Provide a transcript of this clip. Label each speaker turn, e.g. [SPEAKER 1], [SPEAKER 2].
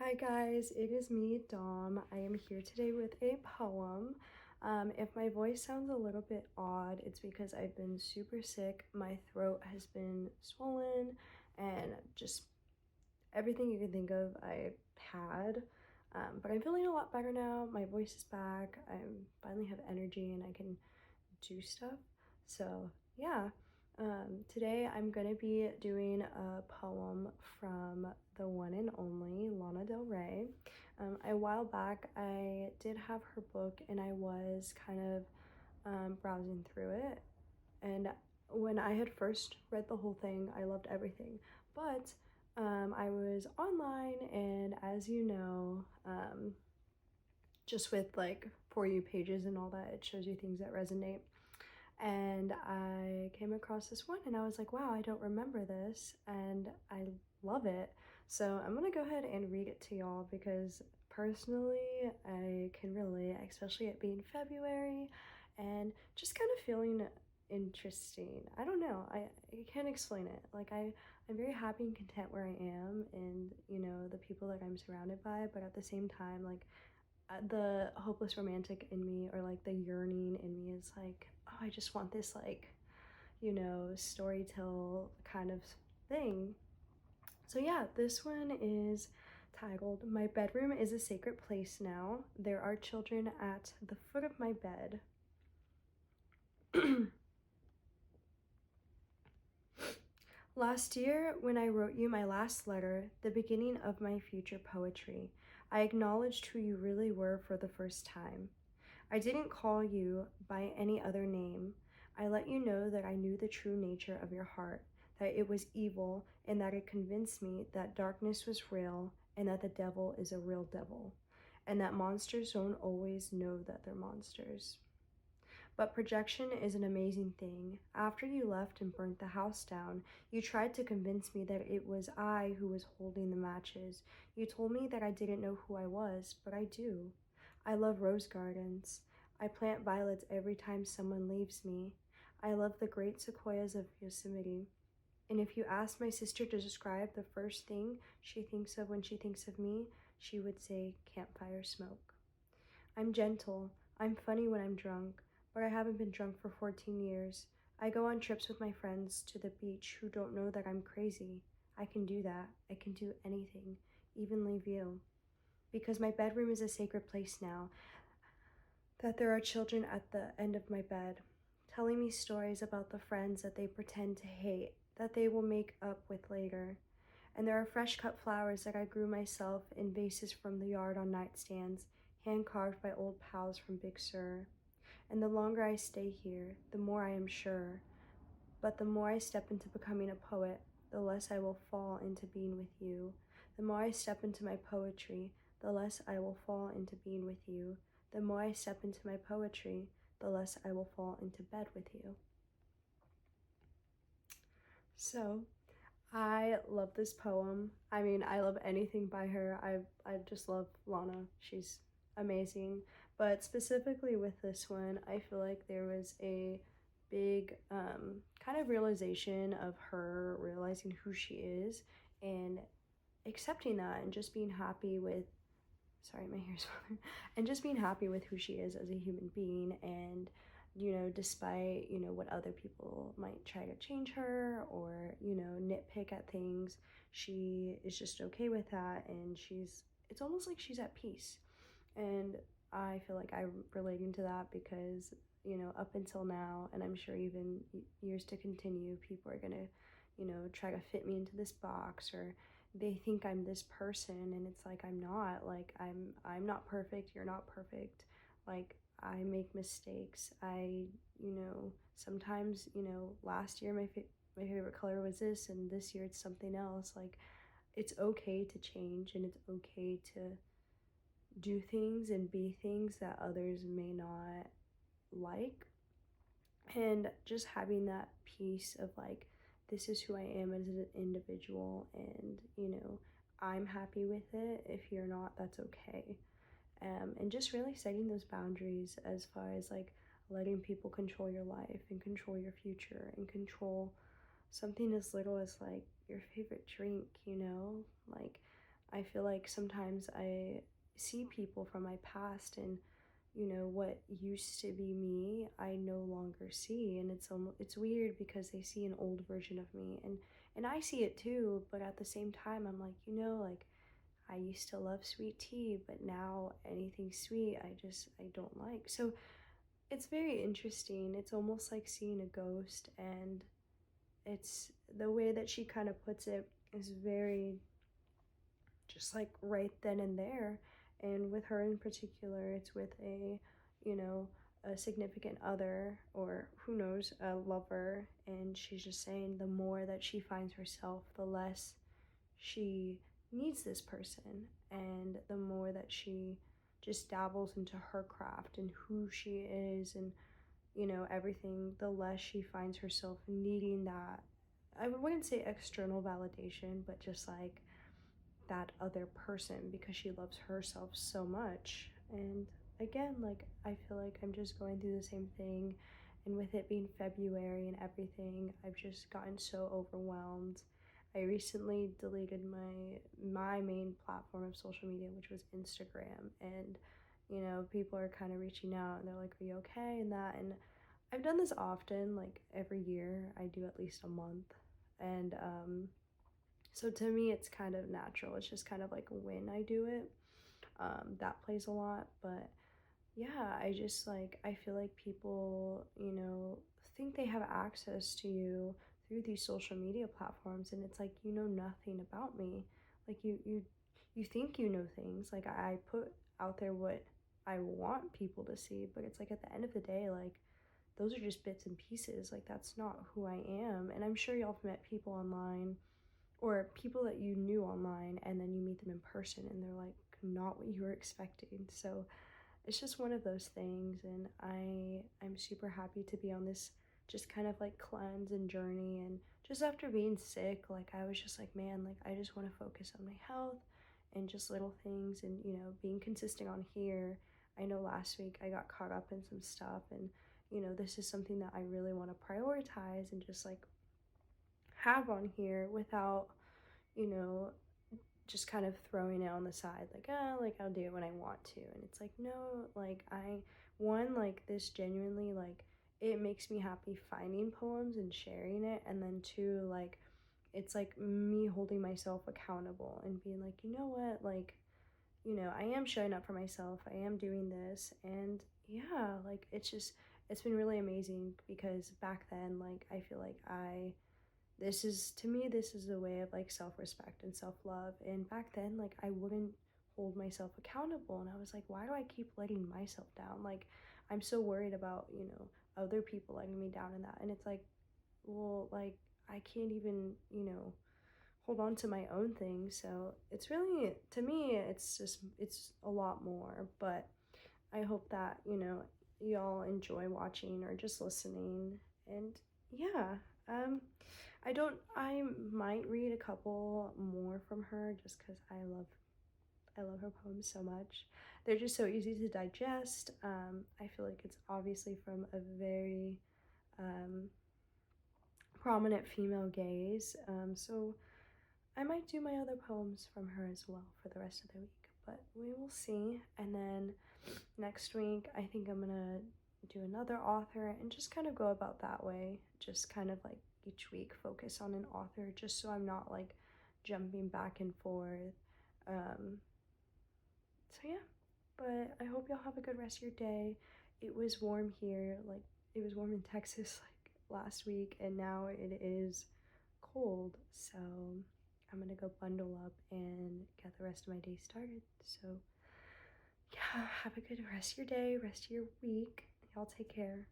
[SPEAKER 1] Hi guys, it is me, Dom. I am here today with a poem. If my voice sounds a little bit odd, it's because I've been super sick. My throat has been swollen and just everything you can think of I had. But I'm feeling a lot better now. My voice is back. I finally have energy and I can do stuff. So yeah, today I'm gonna be doing a poem from the one and only Lana Del Rey. A while back I did have her book and I was kind of browsing through it, and when I had first read the whole thing I loved everything, but I was online, and as you know, just with like For You pages and all that, it shows you things that resonate. And I came across this one and I was like, wow, I don't remember this and I love it. So I'm gonna go ahead and read it to y'all because personally I can relate, especially it being February and just kind of feeling interesting. I don't know, I can't explain it. Like I'm very happy and content where I am and the people that I'm surrounded by, but at the same time, like the hopeless romantic in me, or like the yearning in me, is like, oh, I just want this, like, story tell kind of thing. So yeah, this one is titled My Bedroom is a Sacred Place Now. There are children at the foot of my bed. Last year, when I wrote you my last letter, the beginning of my future poetry, I acknowledged who you really were for the first time. I didn't call you by any other name. I let you know that I knew the true nature of your heart, that it was evil, and that it convinced me that darkness was real, and that the devil is a real devil, and that monsters don't always know that they're monsters. But projection is an amazing thing. After you left and burnt the house down, you tried to convince me that it was I who was holding the matches. You told me that I didn't know who I was, but I do. I love rose gardens. I plant violets every time someone leaves me. I love the great sequoias of Yosemite. And if you ask my sister to describe the first thing she thinks of when she thinks of me, she would say campfire smoke. I'm gentle. I'm funny when I'm drunk, but I haven't been drunk for 14 years. I go on trips with my friends to the beach who don't know that I'm crazy. I can do that. I can do anything, even leave you. Because my bedroom is a sacred place now, that there are children at the end of my bed, telling me stories about the friends that they pretend to hate, that they will make up with later. And there are fresh cut flowers that I grew myself in vases from the yard on nightstands, hand carved by old pals from Big Sur. And the longer I stay here, the more I am sure. But the more I step into becoming a poet, the less I will fall into being with you. The more I step into my poetry, the less I will fall into being with you. The more I step into my poetry, the less I will fall into bed with you. So, I love this poem. I mean, I love anything by her. I just love Lana. She's amazing. But specifically with this one, I feel like there was a big kind of realization of her realizing who she is and accepting that and just being happy with, sorry, my hair's falling, and just being happy with who she is as a human being. And despite what other people might try to change her or nitpick at things, she is just okay with that, and it's almost like she's at peace. And I feel like I'm relating to that because up until now, and I'm sure even years to continue, people are gonna try to fit me into this box, or they think I'm this person, and it's like I'm not. Like I'm not perfect, you're not perfect. Like I make mistakes. I sometimes last year my favorite color was this, and this year it's something else. Like it's okay to change, and it's okay to do things and be things that others may not like. And just having that piece of like, this is who I am as an individual, and I'm happy with it. If you're not, that's okay. And just really setting those boundaries as far as like letting people control your life and control your future and control something as little as like your favorite drink. Like I feel like sometimes I see people from my past, and what used to be me I no longer see, and it's weird because they see an old version of me, and I see it too, but at the same time I'm like, like I used to love sweet tea, but now anything sweet I don't like. So it's very interesting. It's almost like seeing a ghost, and it's the way that she kind of puts it is very just like right then and there. And with her in particular, it's with you know, a significant other, or who knows, a lover. And she's just saying the more that she finds herself, the less she needs this person, and the more that she just dabbles into her craft and who she is, and everything, the less she finds herself needing that, I wouldn't say external validation, but just like that other person, because she loves herself so much. And again, like I feel like I'm just going through the same thing, and with it being February and everything, I've just gotten so overwhelmed. I recently deleted my main platform of social media, which was Instagram, and people are kind of reaching out and they're like, "Are you okay?" and that, and I've done this often, like every year I do at least a month. And so to me, it's kind of natural. It's just kind of like when I do it, that plays a lot. But yeah, I just like, I feel like people, think they have access to you through these social media platforms, and it's like, nothing about me. Like you think you know things. Like I put out there what I want people to see, but it's like at the end of the day, like those are just bits and pieces. Like that's not who I am. And I'm sure y'all have met people online, or people that you knew online, and then you meet them in person and they're like not what you were expecting. So it's just one of those things, and I'm super happy to be on this just kind of like cleanse and journey. And just after being sick, like I was just like, man, like I just want to focus on my health and just little things, and being consistent on here. I know last week I got caught up in some stuff, and this is something that I really want to prioritize and just like have on here without you know just kind of throwing it on the side, like, oh, like I'll do it when I want to. And it's like, no, like one, like this genuinely, like it makes me happy finding poems and sharing it. And then two, like it's like me holding myself accountable and being like, you know what, like, I am showing up for myself. I am doing this. And yeah, like it's been really amazing, because back then, like, I feel like this is, to me, this is a way of like self-respect and self-love. And back then, like I wouldn't hold myself accountable, and I was like, why do I keep letting myself down? Like I'm so worried about other people letting me down in that. And it's like, well, like I can't even hold on to my own things. So it's really, to me, it's a lot more. But I hope that y'all enjoy watching or just listening. And yeah, um I might read a couple more from her, just because I love her poems so much. They're just so easy to digest. I feel like it's obviously from a very um, prominent female gaze. So I might do my other poems from her as well for the rest of the week, but we will see. And then next week, I think I'm gonna do another author and just kind of go about that way. Just kind of like each week focus on an author, just so I'm not like jumping back and forth. Um, so yeah, but I hope y'all have a good rest of your day. It was warm here, like it was warm in Texas like last week, and now it is cold. So I'm gonna go bundle up and get the rest of my day started. So yeah, have a good rest of your day, rest of your week. Y'all take care.